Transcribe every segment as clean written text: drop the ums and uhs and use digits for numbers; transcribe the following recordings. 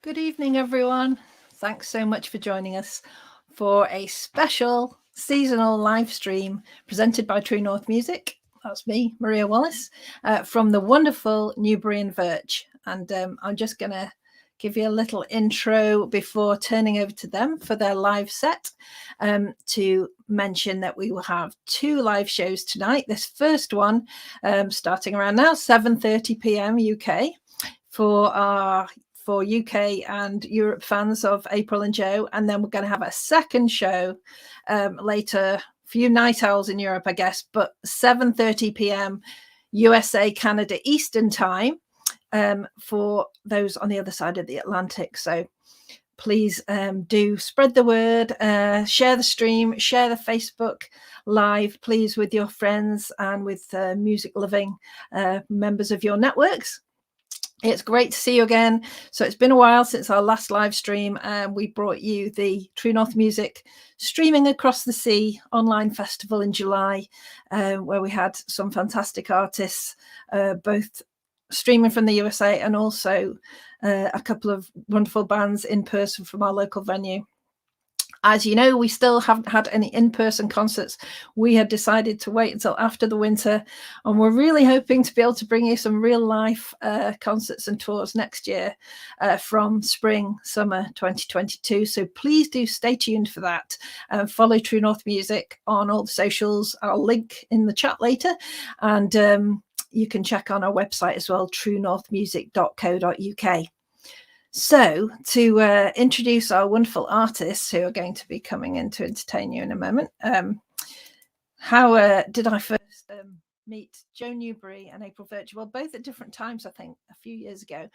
Good evening, everyone. Thanks so much for joining us for a special seasonal live stream presented by True North Music. That's me, Maria Wallace, from the wonderful Newberry Verch. And I'm just going to give you a little intro before turning over to them for their live set, to mention that we will have two live shows tonight. This first one starting around now, 7:30 p.m. UK, for UK and Europe fans of April and Joe. And then we're going to have a second show later, few night owls in Europe, I guess, but 7:30 p.m. USA, Canada, Eastern time, for those on the other side of the Atlantic. So please do spread the word, share the stream, share the Facebook live, please, with your friends and with music loving members of your networks. It's great to see you again. So it's been a while since our last live stream, and we brought you the True North Music Streaming Across the Sea online festival in July, where we had some fantastic artists, both streaming from the USA and also a couple of wonderful bands in person from our local venue. As you know, we still haven't had any in-person concerts. We had decided to wait until after the winter, and we're really hoping to be able to bring you some real-life concerts and tours next year from spring, summer 2022. So please do stay tuned for that. Follow True North Music on all the socials. I'll link in the chat later, and you can check on our website as well, truenorthmusic.co.uk. So to introduce our wonderful artists who are going to be coming in to entertain you in a moment. How did I first meet Joe Newberry and April Verch? Well, both at different times, I think, a few years ago.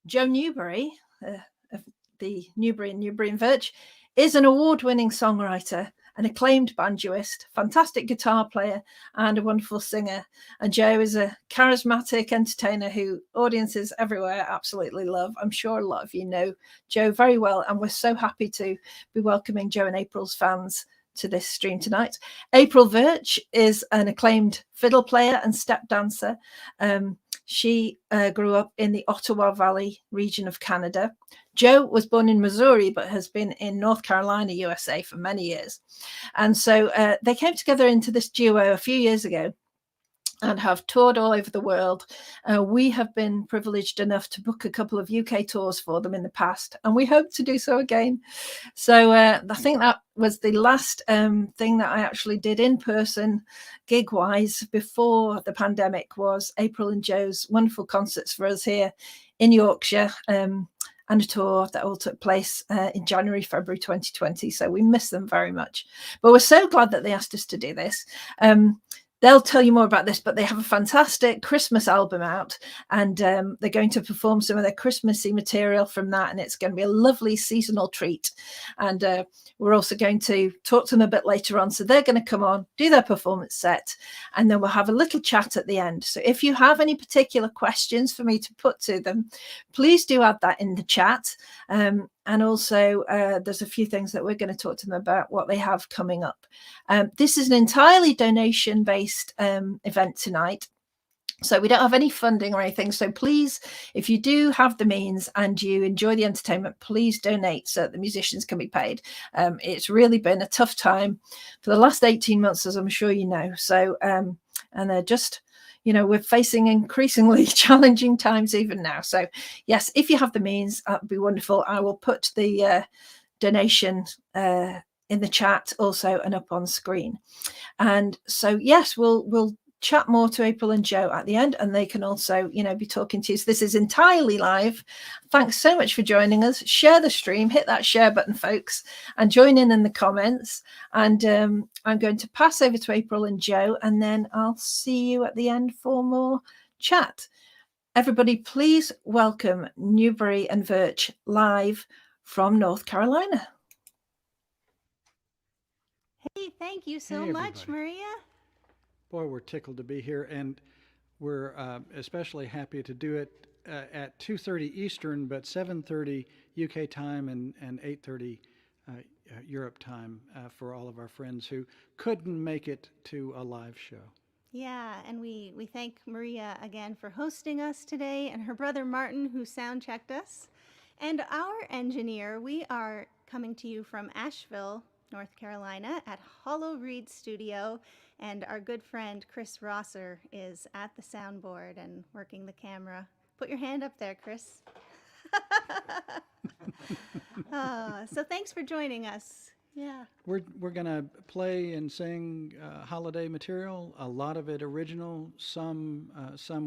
Joe Newberry, of the Newberry and Newberry Verch, is an award-winning songwriter, an acclaimed banjoist, fantastic guitar player, and a wonderful singer. And Joe is a charismatic entertainer who audiences everywhere absolutely love. I'm sure a lot of you know Joe very well, and we're so happy to be welcoming Joe and April's fans to this stream tonight. April Verch is an acclaimed fiddle player and step dancer. She grew up in the Ottawa Valley region of Canada. Joe was born in Missouri, but has been in North Carolina, USA for many years. And so they came together into this duo a few years ago and have toured all over the world. We have been privileged enough to book a couple of UK tours for them in the past, and we hope to do so again. So I think that was the last thing that I actually did in person, gig-wise, before the pandemic, was April and Joe's wonderful concerts for us here in Yorkshire, and a tour that all took place in January, February 2020. So we miss them very much. But we're so glad that they asked us to do this. They'll tell you more about this, but they have a fantastic Christmas album out, and they're going to perform some of their Christmassy material from that, and it's going to be a lovely seasonal treat. And we're also going to talk to them a bit later on. So they're going to come on, do their performance set, and then we'll have a little chat at the end. So if you have any particular questions for me to put to them, please do add that in the chat. And also, there's a few things that we're going to talk to them about, what they have coming up. This is an entirely donation-based event tonight. So we don't have any funding or anything. So please, if you do have the means and you enjoy the entertainment, please donate so that the musicians can be paid. It's really been a tough time for the last 18 months, as I'm sure you know. So, and they're just... we're facing increasingly challenging times even now. So yes, if you have the means, that'd be wonderful. I will put the donation in the chat also and up on screen. And so, yes, we'll chat more to April and Joe at the end, and they can also, be talking to you. So this is entirely live. Thanks so much for joining us. Share the stream, hit that share button, folks, and join in the comments. And I'm going to pass over to April and Joe, and then I'll see you at the end for more chat. Everybody, please welcome Newberry and Verch live from North Carolina. Hey, thank you so much, Maria. Boy, we're tickled to be here, and we're especially happy to do it at 2:30 Eastern, but 7:30 UK time and 8:30 Europe time for all of our friends who couldn't make it to a live show. Yeah, and we thank Maria again for hosting us today, and her brother Martin, who sound checked us. And our engineer, we are coming to you from Asheville, North Carolina at Hollow Reed Studio. And our good friend Chris Rosser is at the soundboard and working the camera. Put your hand up there, Chris. So thanks for joining us. Yeah. We're gonna play and sing holiday material. A lot of it original. Some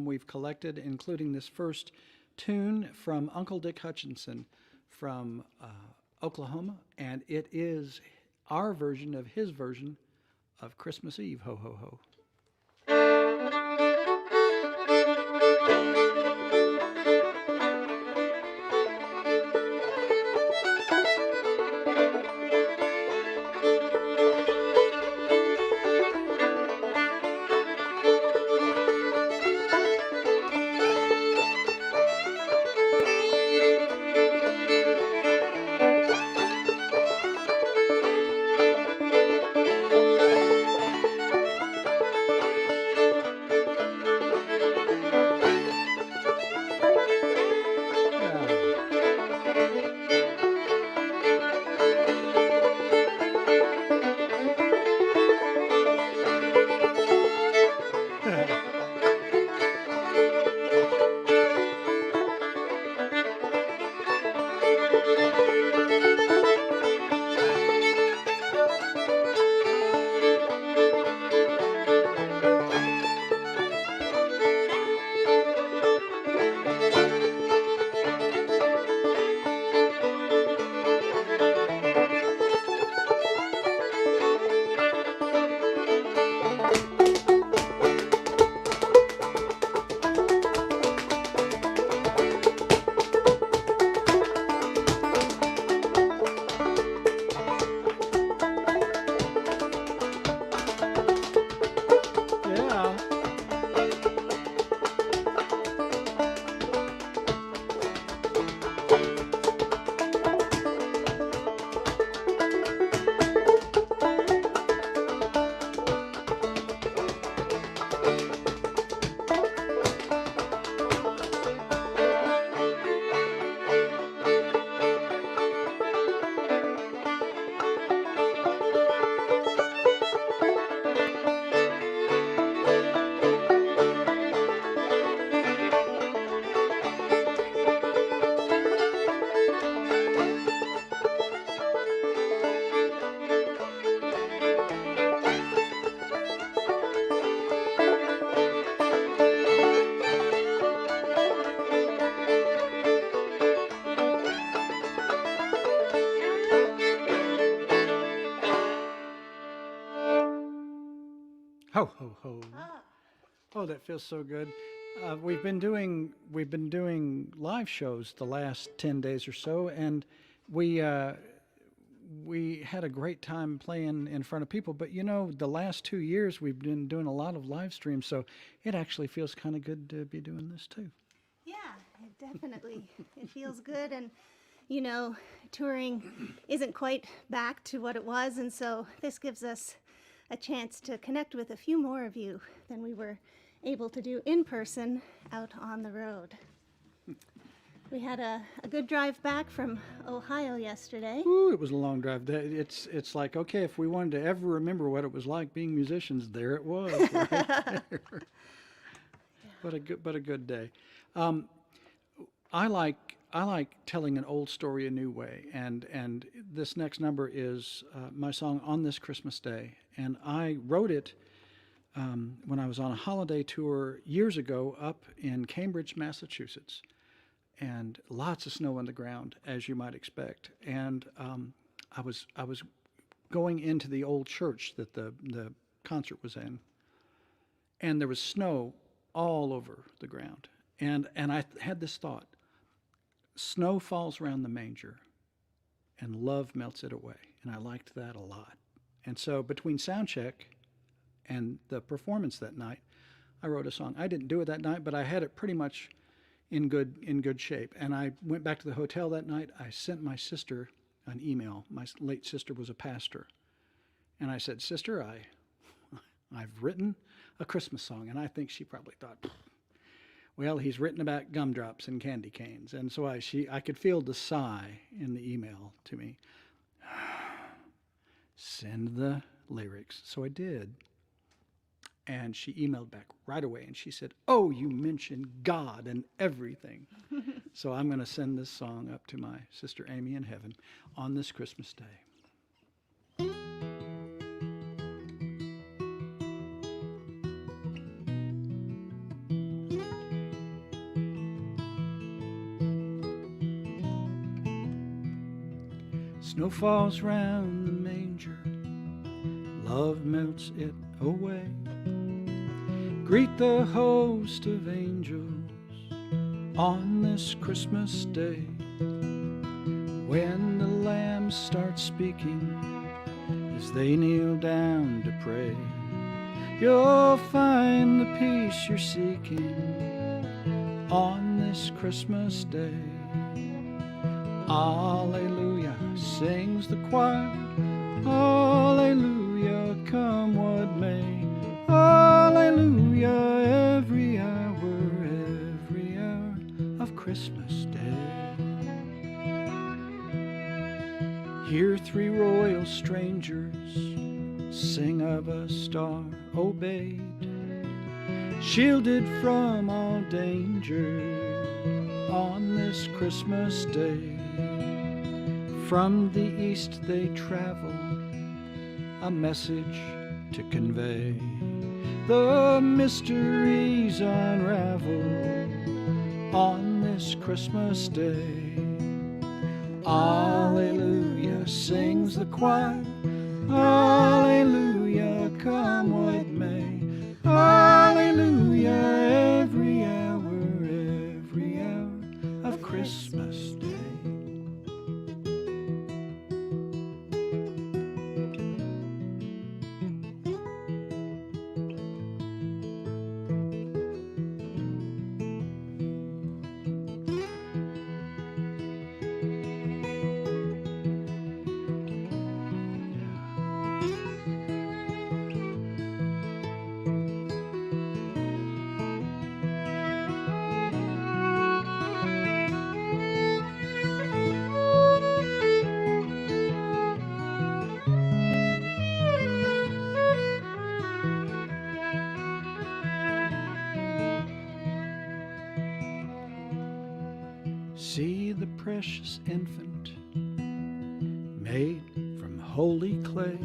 we've collected, including this first tune from Uncle Dick Hutchinson from Oklahoma, and it is our version of his version of Christmas Eve. Ho ho ho. Ho ho ho! Oh, that feels so good. We've been doing live shows the last 10 days or so, and we had a great time playing in front of people. But you know, the last 2 years we've been doing a lot of live streams, so it actually feels kind of good to be doing this too. Yeah, it definitely. It feels good, and you know, touring isn't quite back to what it was, and so this gives us a chance to connect with a few more of you than we were able to do in person out on the road. We had a good drive back from Ohio yesterday. Ooh, it was a long drive. It's like, okay, if we wanted to ever remember what it was like being musicians, there it was. Right there. But a good day. I like telling an old story a new way, and this next number is my song On This Christmas Day, and I wrote it when I was on a holiday tour years ago up in Cambridge, Massachusetts, and lots of snow on the ground, as you might expect, and I was going into the old church that the concert was in, and there was snow all over the ground, and I had this thought. Snow falls around the manger, and love melts it away. And I liked that a lot. And so between sound check and the performance that night, I wrote a song. I didn't do it that night, but I had it pretty much in good shape. And I went back to the hotel that night. I sent my sister an email. My late sister was a pastor. And I said, "Sister, I've written a Christmas song." And I think she probably thought, Well, he's written about gumdrops and candy canes. And so I could feel the sigh in the email to me. Send the lyrics. So I did. And she emailed back right away and she said, oh, you mentioned God and everything. So I'm going to send this song up to my sister Amy in heaven on this Christmas day. Snow falls round the manger, love melts it away. Greet the host of angels on this Christmas day. When the lambs start speaking as they kneel down to pray, you'll find the peace you're seeking on this Christmas day. Alleluia, sings the choir. Alleluia, come what may. Alleluia, every hour of Christmas Day. Hear three royal strangers sing of a star obeyed, shielded from all danger on this Christmas Day. From the east they travel, a message to convey. The mysteries unravel on this Christmas Day. Alleluia, sings the choir. Alleluia, come what may. Alleluia, every hour of Christmas Day. See the precious infant made from holy clay.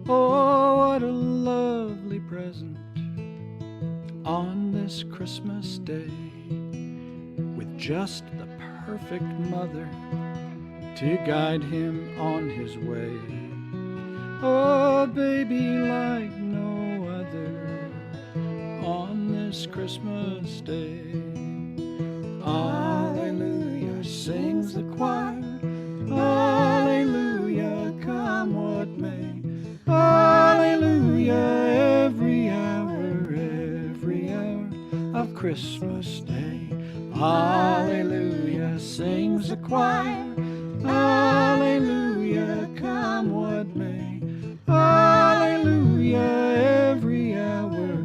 Oh, what a lovely present on this Christmas Day, with just the perfect mother to guide him on his way. Oh, baby like no other on this Christmas Day. Alleluia, sings the choir. Alleluia, come what may. Alleluia, every hour of Christmas Day. Alleluia, sings the choir. Alleluia, come what may. Alleluia, every hour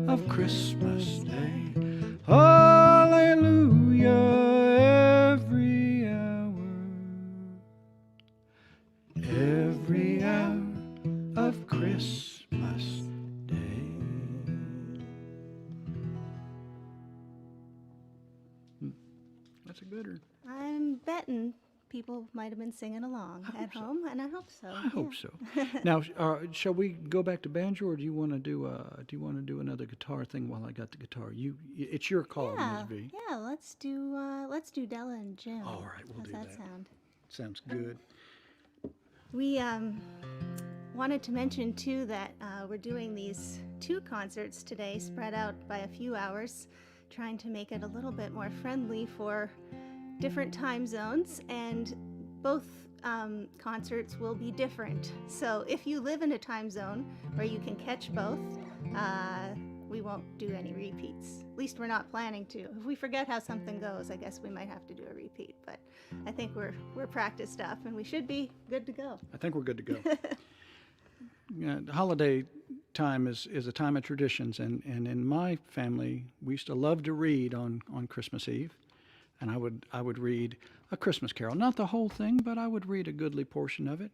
of Christmas Day. Alleluia, every hour of Christmas Day. That's a good one. I'm betting people might have been singing along at home, and I hope so. I hope so. Now, shall we go back to banjo, or do you want to do another guitar thing while I got the guitar? It's your call, Ms. V. Yeah, let's do Della and Jim. All right, we'll do that. How's that sound? Sounds good. We wanted to mention too that we're doing these 2 concerts today, spread out by a few hours, trying to make it a little bit more friendly for different time zones, and both concerts will be different. So if you live in a time zone where you can catch both, we won't do any repeats. At least we're not planning to. If we forget how something goes, I guess we might have to do a repeat, but I think we're practiced up and we should be good to go. I think we're good to go. The holiday time is a time of traditions, and in my family we used to love to read on Christmas Eve, and I would read a Christmas carol, not the whole thing, but I would read a goodly portion of it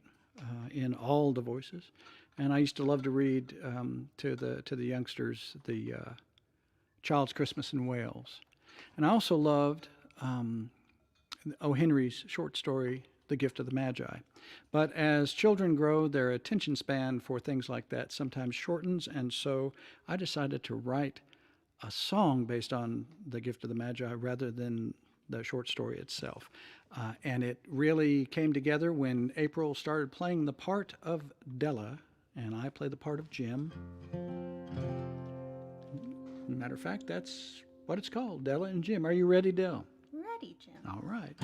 in all the voices, and I used to love to read to the youngsters the Child's Christmas in Wales, and I also loved O. Henry's short story, The Gift of the Magi. But as children grow, their attention span for things like that sometimes shortens, and so I decided to write a song based on The Gift of the Magi rather than the short story itself. And it really came together when April started playing the part of Della, and I play the part of Jim. Matter of fact, that's what it's called, Della and Jim. Are you ready, Dell? Ready, Jim. All right.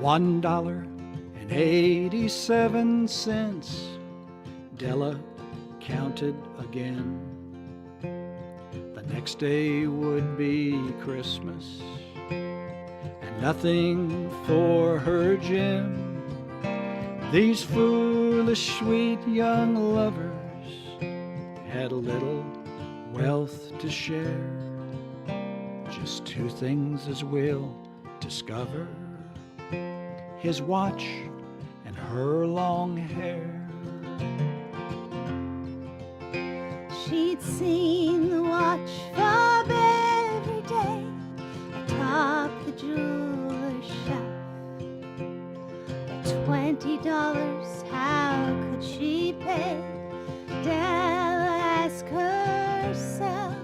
$1.87, Della counted again. The next day would be Christmas, and nothing for her Jim. These foolish, sweet young lovers had a little wealth to share. Just two things as we'll discover: his watch and her long hair. She'd seen the watch fob every day atop the jeweler's shelf. $20, how could she pay? Della asked herself.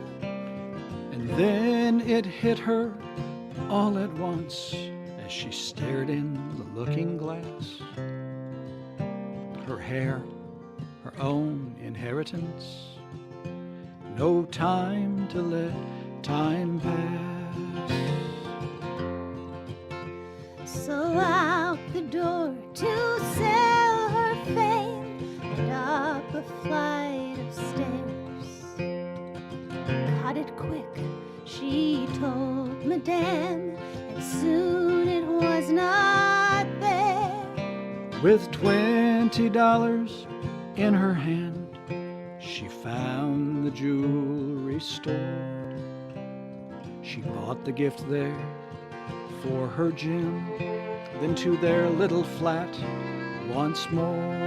And then it hit her all at once as she stared in the looking glass. Her hair, her own inheritance, no time to let time pass. So out the door to sell her fame and up a flight of stairs. Cut it quick, she told Madame, and soon it was not there. With $20 in her hand, she found the jewelry store. She bought the gift there for her Jim, then to their little flat once more.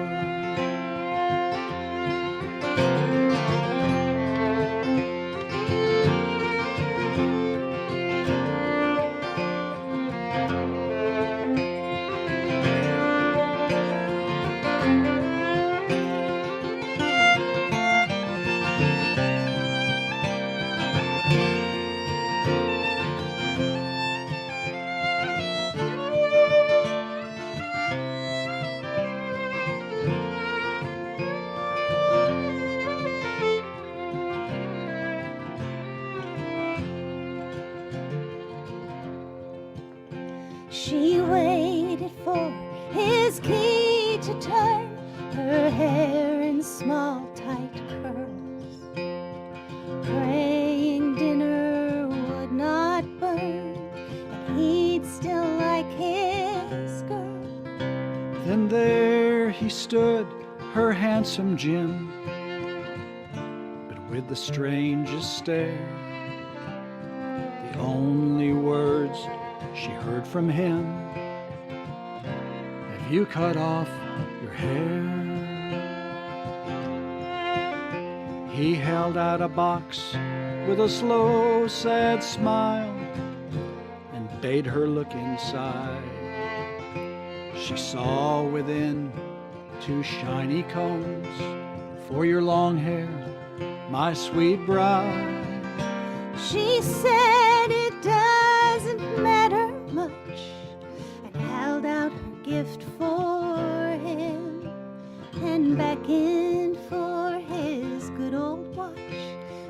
She waited for his key to turn, her hair in small tight curls, praying dinner would not burn, and he'd still like his girl. Then there he stood, her handsome Jim, but with the strangest stare. The only words she heard from him: have you cut off your hair? He held out a box with a slow, sad smile and bade her look inside. She saw within two shiny combs for your long hair, my sweet bride. She said it doesn't matter much, and held out her gift for him, and beckoned for his good old watch.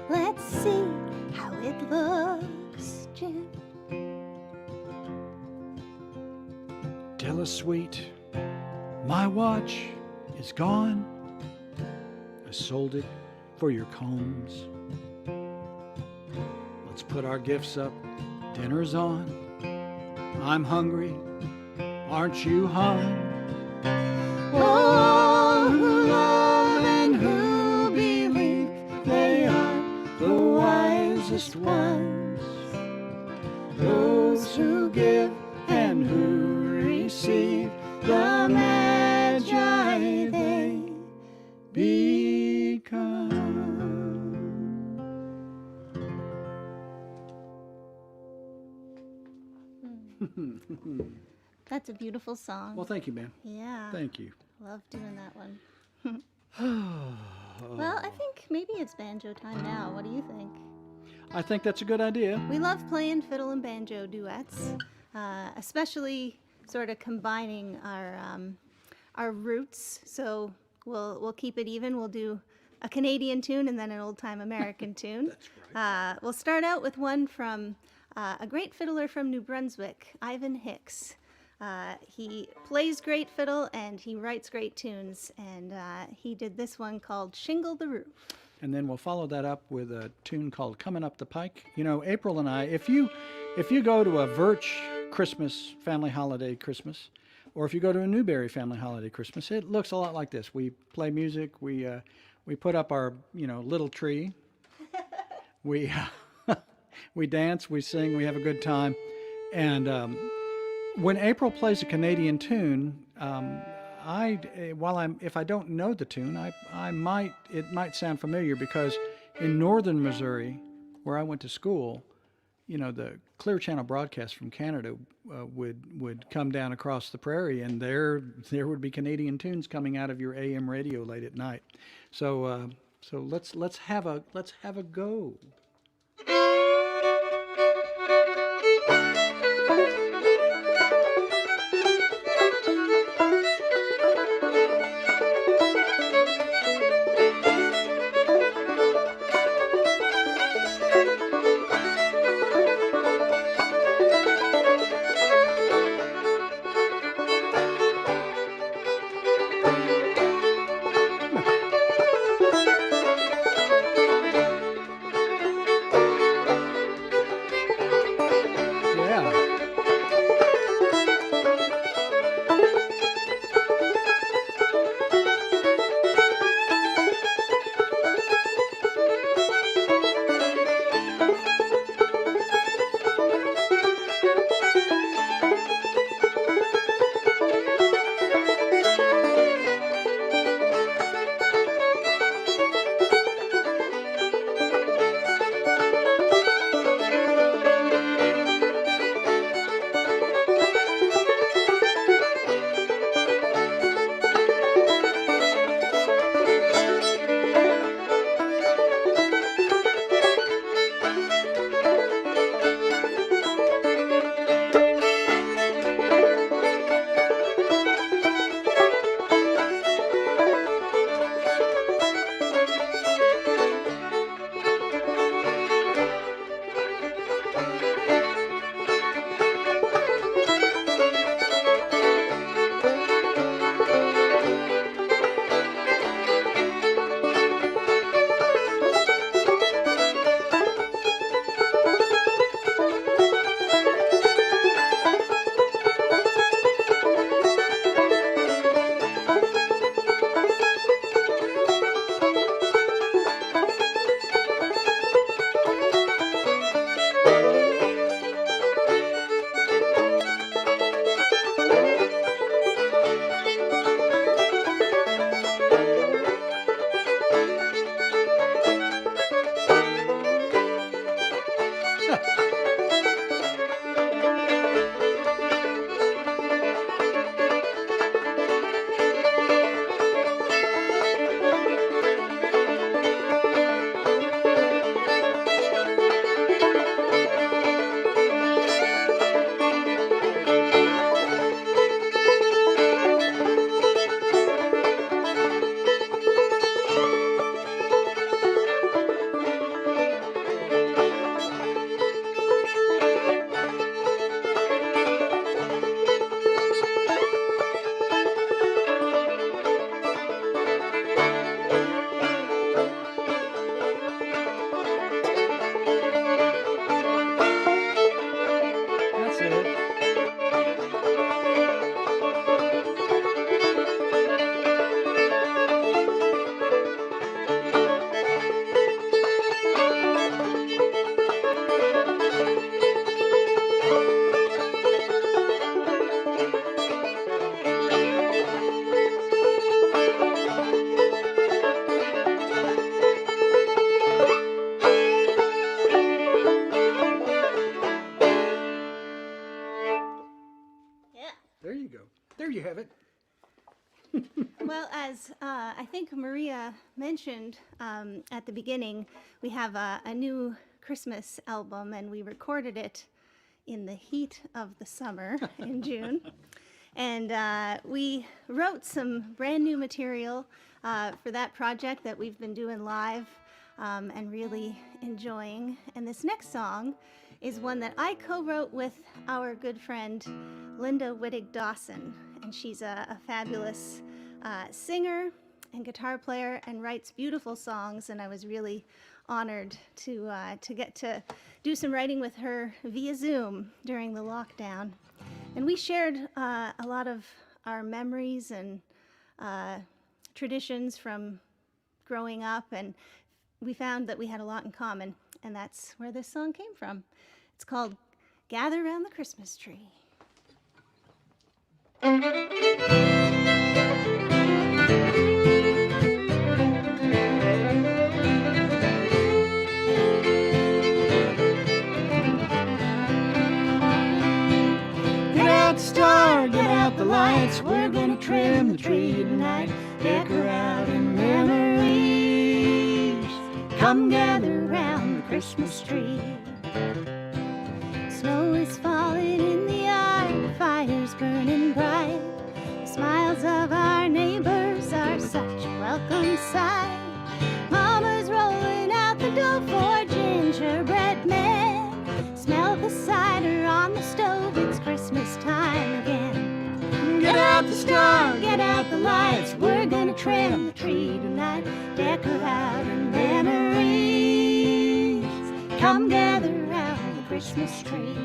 Let's see how it looks, Jim. Della sweet, my watch is gone. I sold it for your combs. Let's put our gifts up, dinner's on. I'm hungry, aren't you, hon? Oh, who love and who believe they are the wisest ones. Those who give and who receive, the magi they become. That's a beautiful song. Well, thank you, ma'am. Yeah. Thank you. Love doing that one. Well, I think maybe it's banjo time now. What do you think? I think that's a good idea. We love playing fiddle and banjo duets, especially sort of combining our roots. So we'll keep it even. We'll do a Canadian tune and then an old-time American tune. That's right. We'll start out with one from a great fiddler from New Brunswick, Ivan Hicks. He plays great fiddle and he writes great tunes, and he did this one called Shingle the Roof. And then we'll follow that up with a tune called Coming Up the Pike. You know, April and I, if you go to a Verch Christmas, family holiday Christmas, or if you go to a Newberry family holiday Christmas, it looks a lot like this. We play music, we put up our, little tree. We we dance, we sing, we have a good time. And when April plays a Canadian tune, if I don't know the tune, it might sound familiar, because in northern Missouri, where I went to school, the Clear Channel broadcast from Canada would come down across the prairie, and there would be Canadian tunes coming out of your AM radio late at night. So let's have a go. There you have it. Well, as I think Maria mentioned at the beginning, we have a new Christmas album, and we recorded it in the heat of the summer in June. And we wrote some brand new material for that project that we've been doing live and really enjoying. And this next song is one that I co-wrote with our good friend Linda Wittig Dawson. And she's a fabulous singer and guitar player and writes beautiful songs. And I was really honored to get to do some writing with her via Zoom during the lockdown. And we shared a lot of our memories and traditions from growing up, and we found that we had a lot in common, and that's where this song came from. It's called Gather Round the Christmas Tree. Star, get out the lights, we're gonna trim the tree tonight, deck her out in memories. Come gather round the Christmas tree. Snow is falling in the yard, the fire's burning bright. The smiles of our neighbors are such a welcome sight. Mama's rolling out the dough for gingerbread men. Smell the cider on the stove, it's Christmas time again. Get out the star, Get out the lights, we're gonna trim the tree tonight, deck her out in memories. Come gather round the Christmas tree.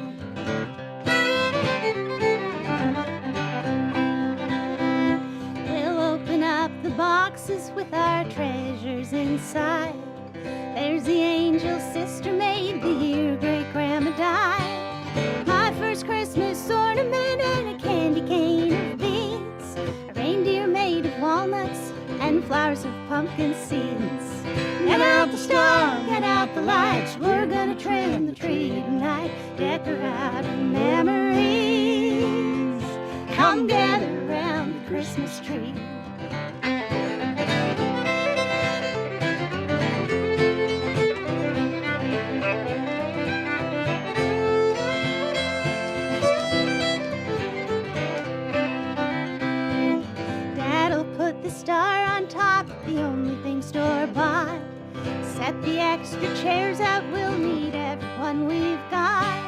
We'll open up the boxes with our treasures inside. There's the angel sister maid the year great-grandma died. My first Christmas ornament and a candy cane of beads. A reindeer made of walnuts and flowers of pumpkin seeds. Get out the star, get out the lights, we're gonna trim the tree tonight, deck her out in memories. Come gather round the Christmas tree. Star on top, the only thing store-bought. Set the extra chairs out, we'll need everyone we've got.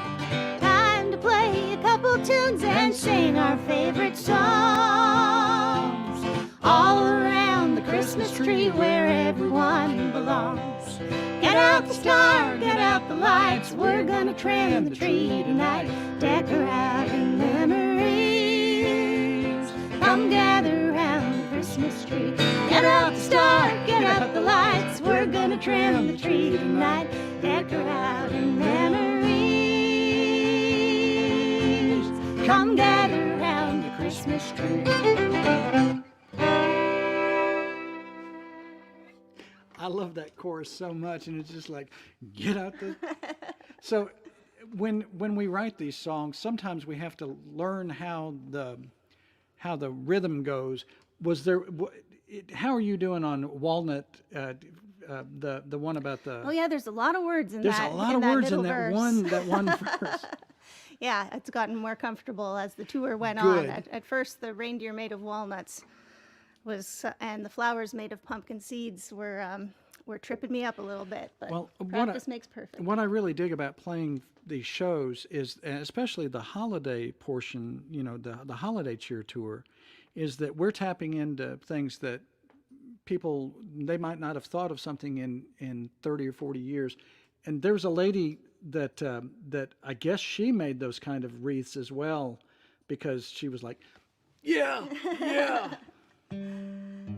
Time to play a couple tunes and sing our favorite songs. All around the Christmas tree where everyone belongs. Get out the star, get out the lights, we're gonna trim the tree tonight, deck her out in memories. Come gather round the Christmas tree. Get out the star, get out the lights, we're gonna trim the tree tonight, deck her out in memories. Come gather round the Christmas tree. I love that chorus so much, and it's just like, get out the... So when we write these songs, sometimes we have to learn how the rhythm goes. How are you doing on Walnut? The one about the... Oh yeah, there's a lot of words in There's that. a lot of words in that verse. one verse. Yeah, it's gotten more comfortable as the tour went Good. on. At first, the reindeer made of walnuts and the flowers made of pumpkin seeds were tripping me up a little bit. But practice makes perfect. What I really dig about playing these shows is, and especially the holiday portion, the holiday cheer tour, is that we're tapping into things that people, they might not have thought of something in 30 or 40 years. And there's a lady that I guess she made those kind of wreaths as well, because she was like, yeah.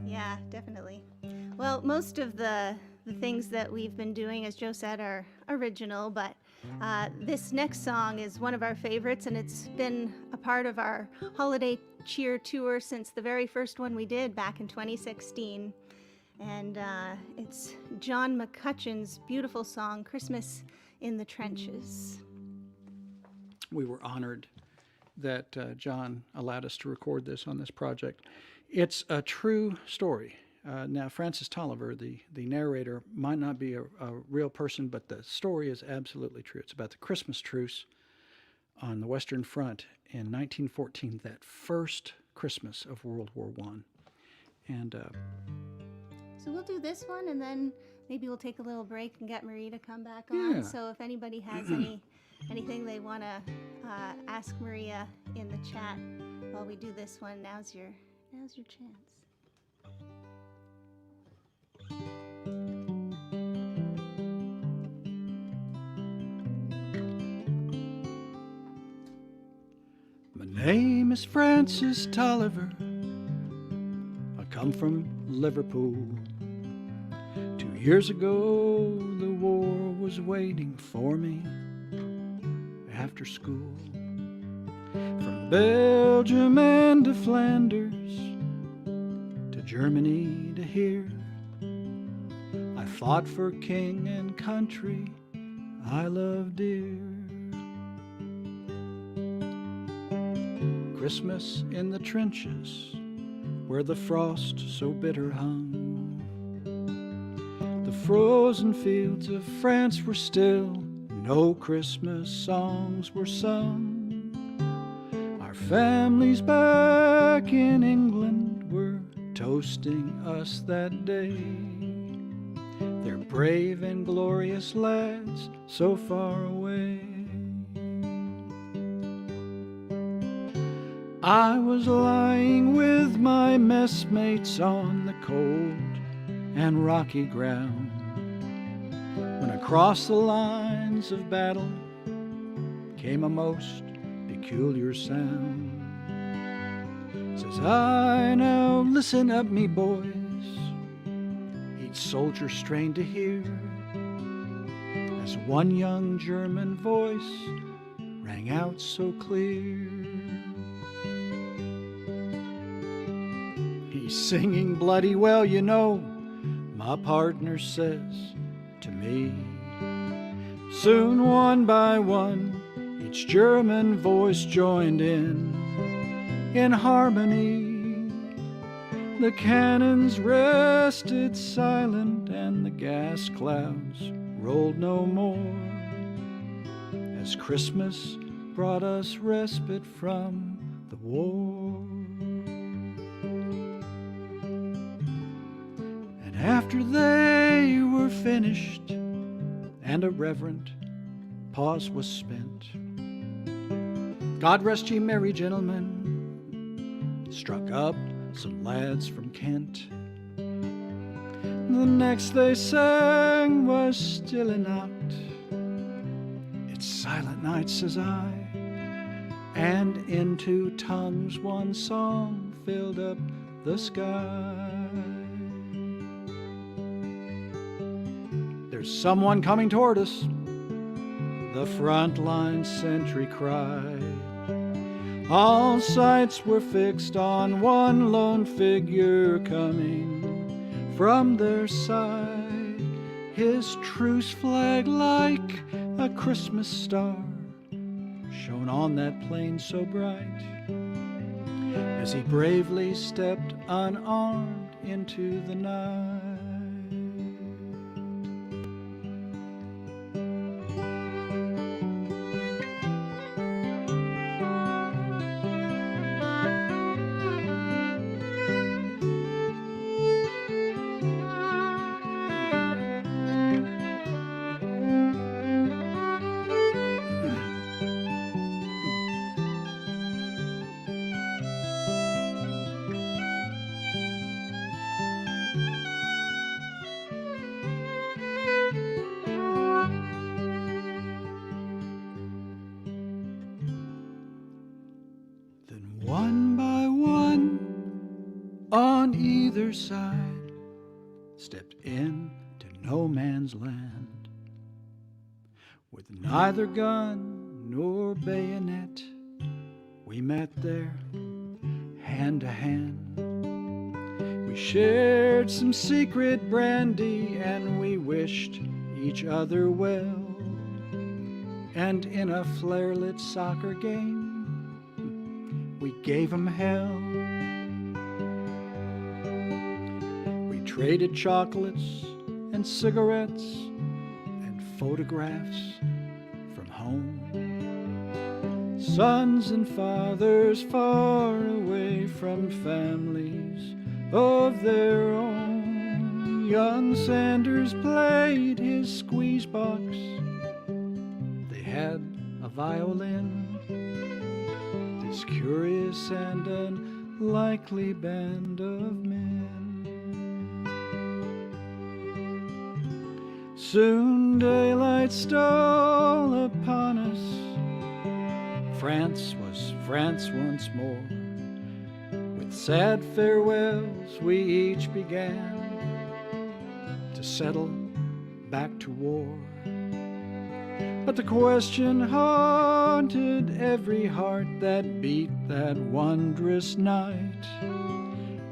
Yeah, definitely. Well, most of the things that we've been doing, as Joe said, are original, but this next song is one of our favorites, and it's been a part of our holiday cheer tour since the very first one we did back in 2016. And it's John McCutcheon's beautiful song, Christmas in the Trenches. We were honored that John allowed us to record this on this project. It's a true story. Now, Francis Tolliver, the narrator, might not be a real person, but the story is absolutely true. It's about the Christmas truce on the Western Front in 1914, that first Christmas of World War I. And so we'll do this one, and then maybe we'll take a little break and get Marie to come back on. Yeah. So if anybody has anything they want to ask Maria in the chat while we do this one, now's your chance. My name is Francis Tolliver. I come from Liverpool. 2 years ago, the war was waiting for me after school. From Belgium and to Flanders, to Germany to here, I fought for king and country I love dear. Christmas in the trenches, where the frost so bitter hung. The frozen fields of France were still, no Christmas songs were sung. Our families back in England were toasting us that day. They're brave and glorious lads so far away. I was lying with my messmates on the cold and rocky ground when across the lines of battle came a most peculiar sound. Says I, now listen up me boys, each soldier strained to hear, as one young German voice rang out so clear. He's singing bloody well, you know, my partner says to me. Soon, one by one, each German voice joined in harmony. The cannons rested silent and the gas clouds rolled no more, as Christmas brought us respite from the war. After they were finished and a reverent pause was spent, God rest ye merry gentlemen, struck up some lads from Kent. The next they sang was Stille Nacht. It's silent night, says I, and into tongues one song filled up the sky. There's someone coming toward us, the frontline sentry cried. All sights were fixed on one lone figure coming from their side, his truce flag like a Christmas star shone on that plain so bright, as he bravely stepped unarmed into the night. Either side stepped in to no man's land, with neither gun nor bayonet. We met there hand to hand. We shared some secret brandy and we wished each other well, and in a flare-lit soccer game we gave 'em hell. We traded chocolates and cigarettes and photographs from home. Sons and fathers far away from families of their own. Young Sanders played his squeeze box. They had a violin. This curious and unlikely band of men. Soon daylight stole upon us. France was France once more. With sad farewells we each began to settle back to war. But the question haunted every heart that beat that wondrous night.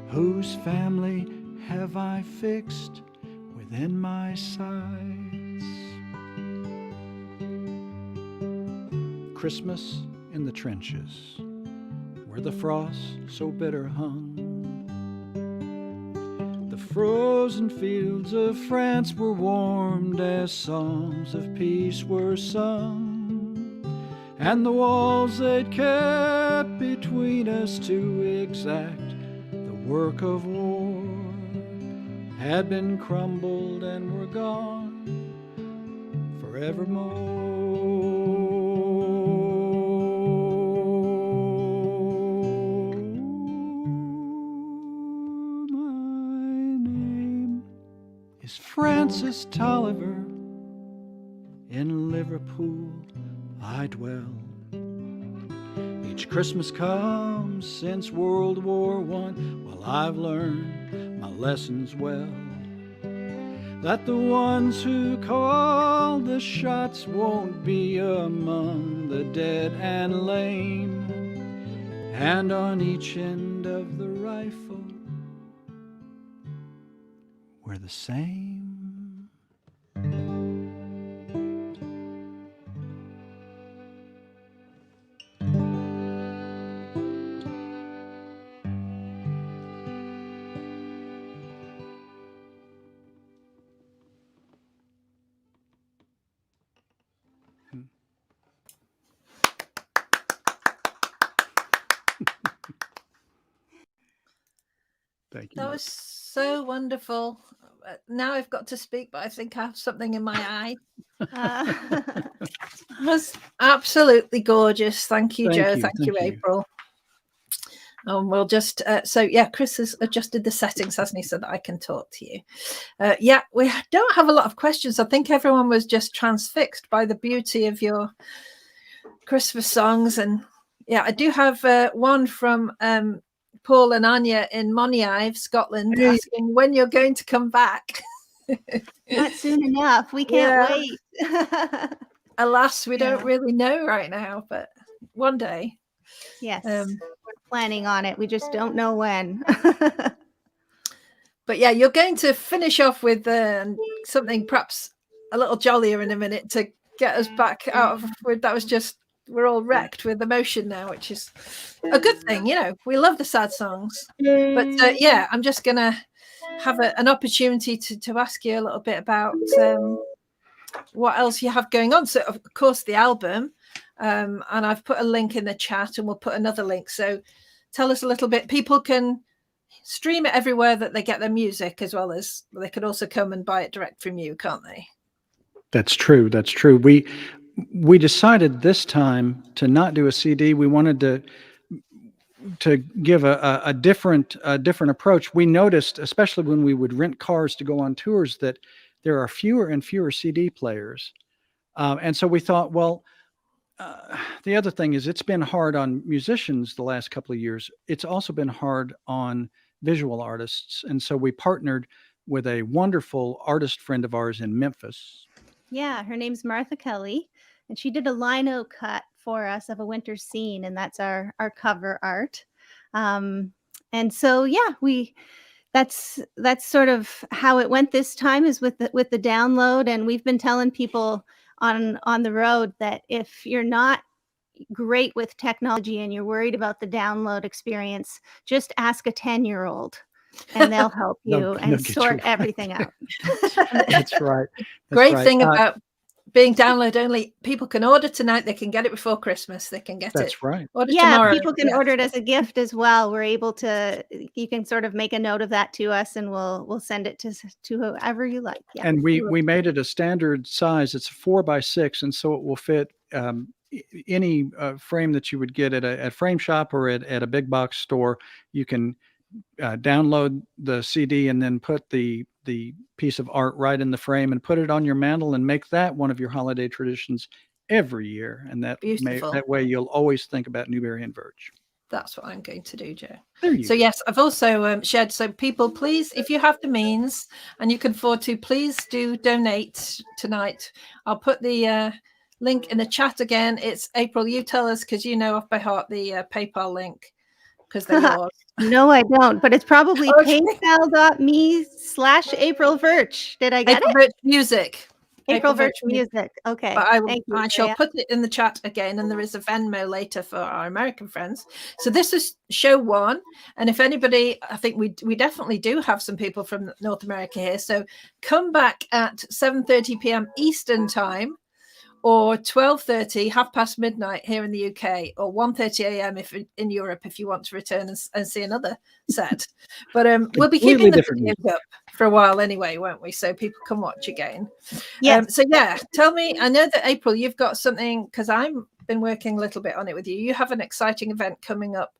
Whose family have I fixed within my sights? Christmas in the trenches, where the frost so bitter hung. The frozen fields of France were warmed as songs of peace were sung, and the walls they'd kept between us to exact the work of war had been crumbled and were gone forevermore. Is Francis Tolliver. In Liverpool I dwell. Each Christmas comes since World War I. Well, I've learned my lessons well, that the ones who call the shots won't be among the dead and lame, and on each end of the rifle we're the same. Thank you. That was so wonderful. Now I've got to speak, but I think I have something in my eye. It was absolutely gorgeous. Thank you, Joe. Thank you, April. We'll just, so yeah, Chris has adjusted the settings, hasn't he, so that I can talk to you. Yeah, we don't have a lot of questions. I think everyone was just transfixed by the beauty of your Christmas songs. And yeah, I do have one from Paul and Anya in Moniaive, Scotland, asking when you're going to come back. Not soon enough. We can't wait. Alas, we don't really know right now, but one day. Yes, we're planning on it. We just don't know when. But yeah, you're going to finish off with something perhaps a little jollier in a minute to get us back out of. That was just, we're all wrecked with emotion now, which is a good thing. You know, we love the sad songs. But yeah, I'm just going to have an opportunity to ask you a little bit about what else you have going on. So, of course, the album. And I've put a link in the chat, and we'll put another link. So tell us a little bit. People can stream it everywhere that they get their music, as well as they could also come and buy it direct from you, can't they? That's true. That's true. We decided this time to not do a CD. We wanted to give a different approach. We noticed, especially when we would rent cars to go on tours, that there are fewer and fewer CD players. And so we thought, well, the other thing is it's been hard on musicians the last couple of years. It's also been hard on visual artists. And so we partnered with a wonderful artist friend of ours in Memphis. Yeah, her name's Martha Kelly, and she did a lino cut for us of a winter scene, and that's our cover art. And so, yeah, that's sort of how it went this time, is with the download. And we've been telling people on the road that if you're not great with technology and you're worried about the download experience, just ask a 10-year-old and they'll help you They'll and get you sort right. everything out. That's right. That's Great right. thing about being download only, people can order tonight. They can get it before Christmas. They can get it. That's right. Order Yeah, tomorrow. people can Yeah. order it as a gift as well. We're able to, you can sort of make a note of that to us and we'll send it to whoever you like. Yeah. And we made it a standard size. It's 4x6, and so it will fit any frame that you would get at a frame shop or at a big box store. You can download the CD and then put the piece of art right in the frame and put it on your mantle and make that one of your holiday traditions every year. And Beautiful. that way you'll always think about Newberry and Verch. That's what I'm going to do, Joe. So yes, I've also shared. So people, please, if you have the means and you can afford to, please do donate tonight. I'll put the link in the chat again. It's April. You tell us, because you know off by heart the PayPal link, because they're yours. No, I don't, but it's probably Okay. paypal.me/April Verch. Did I get April it? Verch Music. April Verch Music. Okay. But Thank you. I shall put it in the chat again, and there is a Venmo later for our American friends. So this is show 1, and if anybody, I think we definitely do have some people from North America here. So come back at 7:30 p.m. Eastern time, or 12:30, half past midnight here in the UK, or 1:30 a.m. if in Europe, if you want to return and see another set. But we'll be keeping the videos up for a while anyway, won't we? So people can watch again. Yes. So yeah, tell me, I know that April, you've got something, because I've been working a little bit on it with you. You have an exciting event coming up,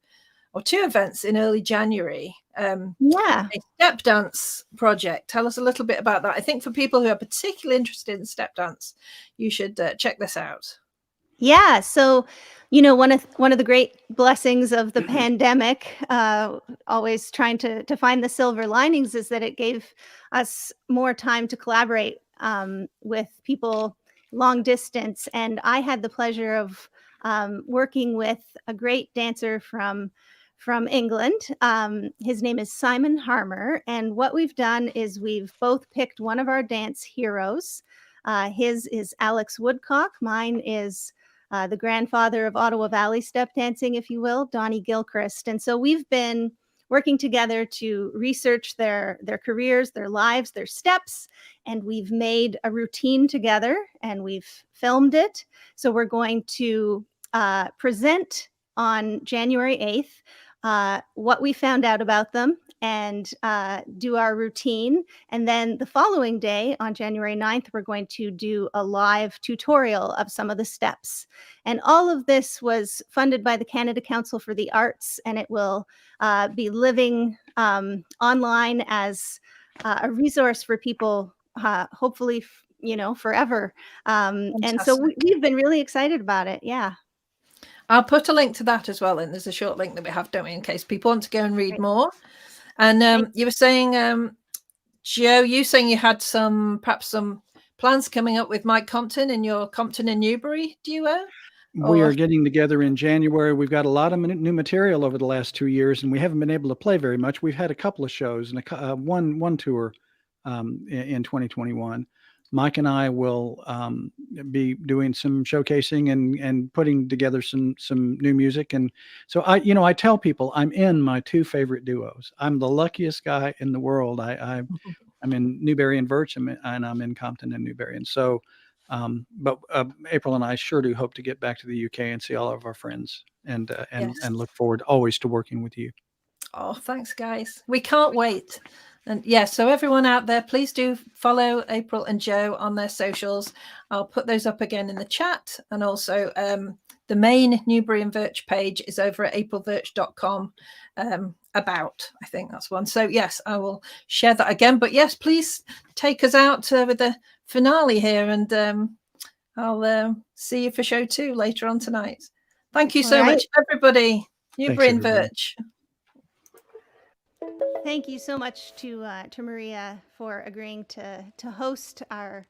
or 2 events in early January. Yeah. A step dance project. Tell us a little bit about that. I think for people who are particularly interested in step dance, you should check this out. Yeah. So, one of the great blessings of the pandemic, always trying to find the silver linings, is that it gave us more time to collaborate with people long distance. And I had the pleasure of working with a great dancer from England. His name is Simon Harmer. And what we've done is we've both picked one of our dance heroes. His is Alex Woodcock. Mine is the grandfather of Ottawa Valley step dancing, if you will, Donnie Gilchrist. And so we've been working together to research their careers, their lives, their steps, and we've made a routine together and we've filmed it. So we're going to present on January 8th what we found out about them and do our routine. And then the following day, on January 9th, we're going to do a live tutorial of some of the steps. And all of this was funded by the Canada Council for the Arts, and it will be living online as a resource for people, hopefully, forever. And so we've been really excited about it. Yeah. I'll put a link to that as well. And there's a short link that we have, don't we, in case people want to go and read more. And you were saying, Joe, you saying you had perhaps some plans coming up with Mike Compton in your Compton and Newberry duo? We are getting together in January. We've got a lot of new material over the last 2 years, and we haven't been able to play very much. We've had a couple of shows and one tour in 2021. Mike and I will be doing some showcasing and putting together some new music. And so I tell people I'm in my 2 favorite duos. I'm the luckiest guy in the world. I'm in Newberry and Verch, and I'm in Compton and Newberry. And so, but April and I sure do hope to get back to the UK and see all of our friends and look forward always to working with you. Oh, thanks, guys. We can't wait. And yeah, so everyone out there, please do follow April and Joe on their socials. I'll put those up again in the chat. And also the main Newberry and Verch page is over at aprilverch.com about, I think that's one. So yes, I will share that again. But yes, please take us out with the finale here, and I'll see you for show 2 later on tonight. Thank you so much, everybody. Newberry and Verch. Thank you so much to Maria for agreeing to host our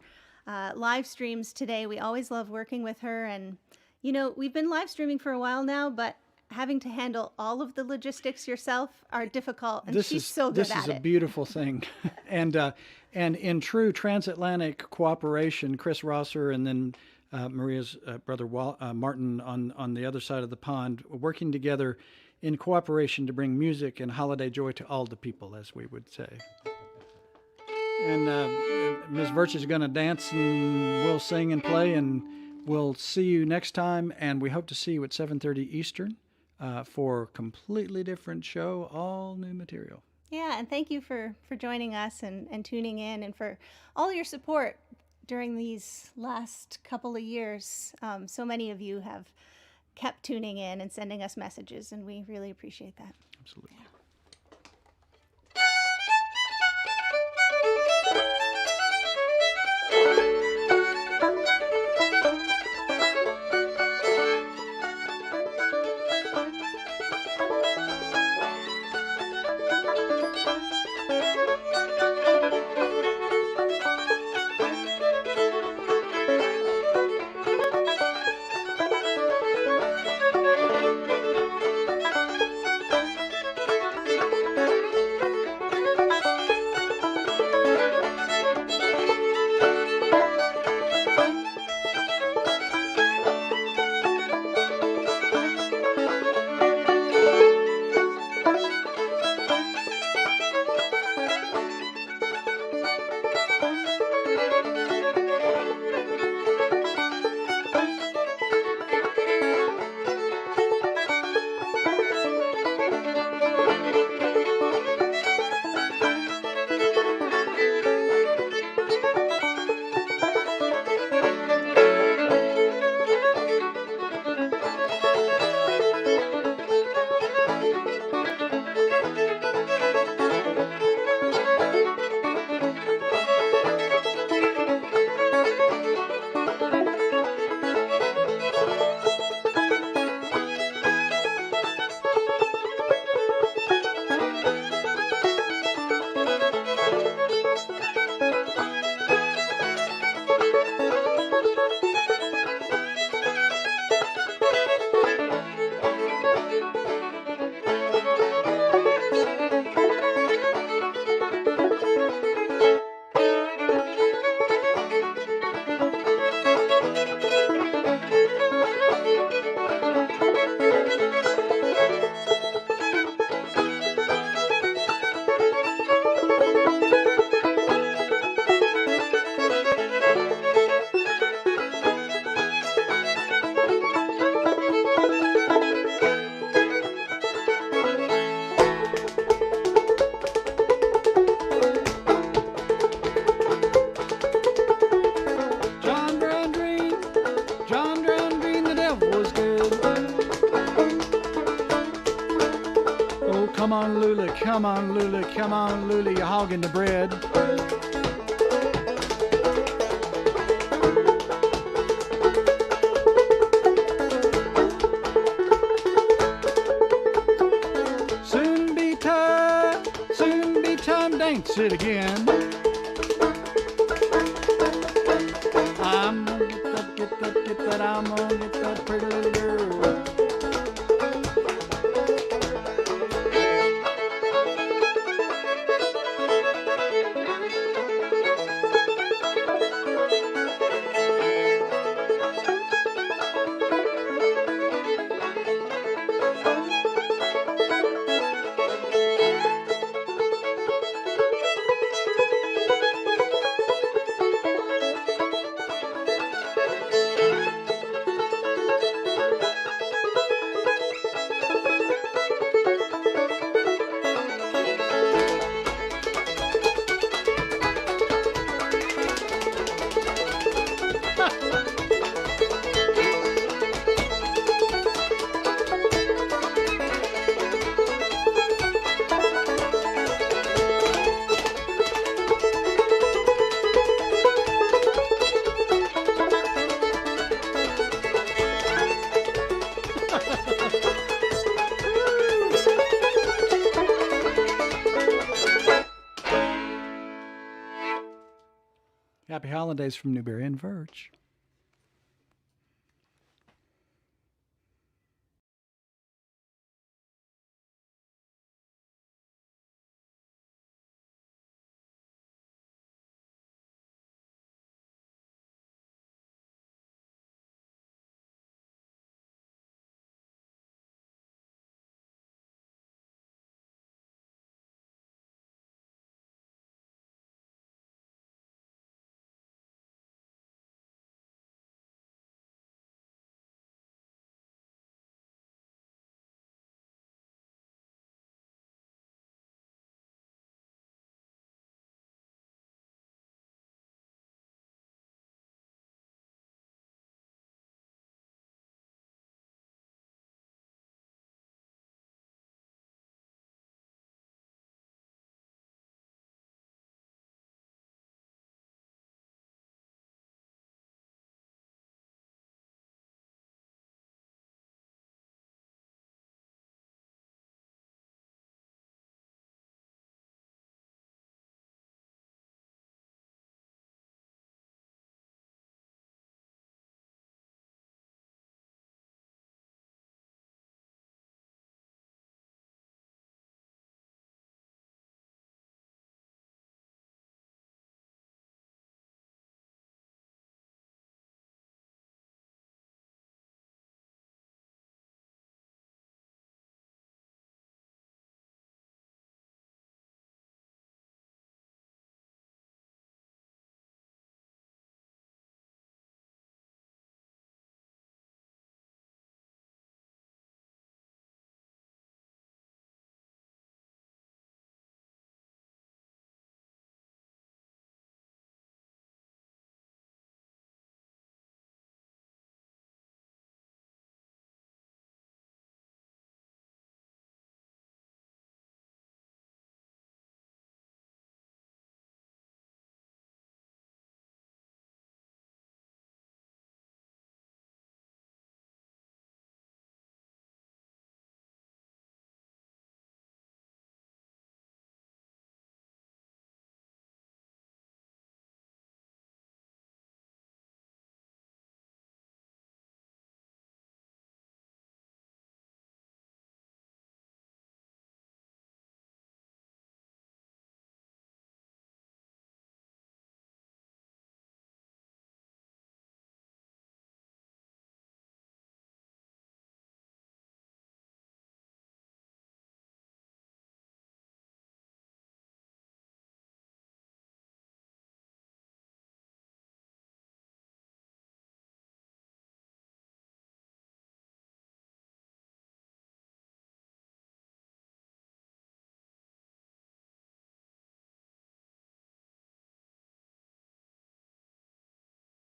live streams today. We always love working with her, and we've been live streaming for a while now, but having to handle all of the logistics yourself are difficult, and she's so good at it. This is a beautiful thing, and in true transatlantic cooperation, Chris Rosser and then Maria's brother Martin on the other side of the pond, working together in cooperation to bring music and holiday joy to all the people, as we would say. And Ms. Verch is going to dance, and we'll sing and play, and we'll see you next time. And we hope to see you at 7:30 Eastern for a completely different show, all new material. Yeah, and thank you for joining us and tuning in, and for all your support during these last couple of years. So many of you have kept tuning in and sending us messages, and we really appreciate that. Absolutely. Yeah. Come on, Lula, come on, Lula, come on, Lula, you're hogging the bread. Soon be time, dance it again. I'm gonna get that, I'm gonna get that pretty little girl. Happy holidays from Newberry Verch.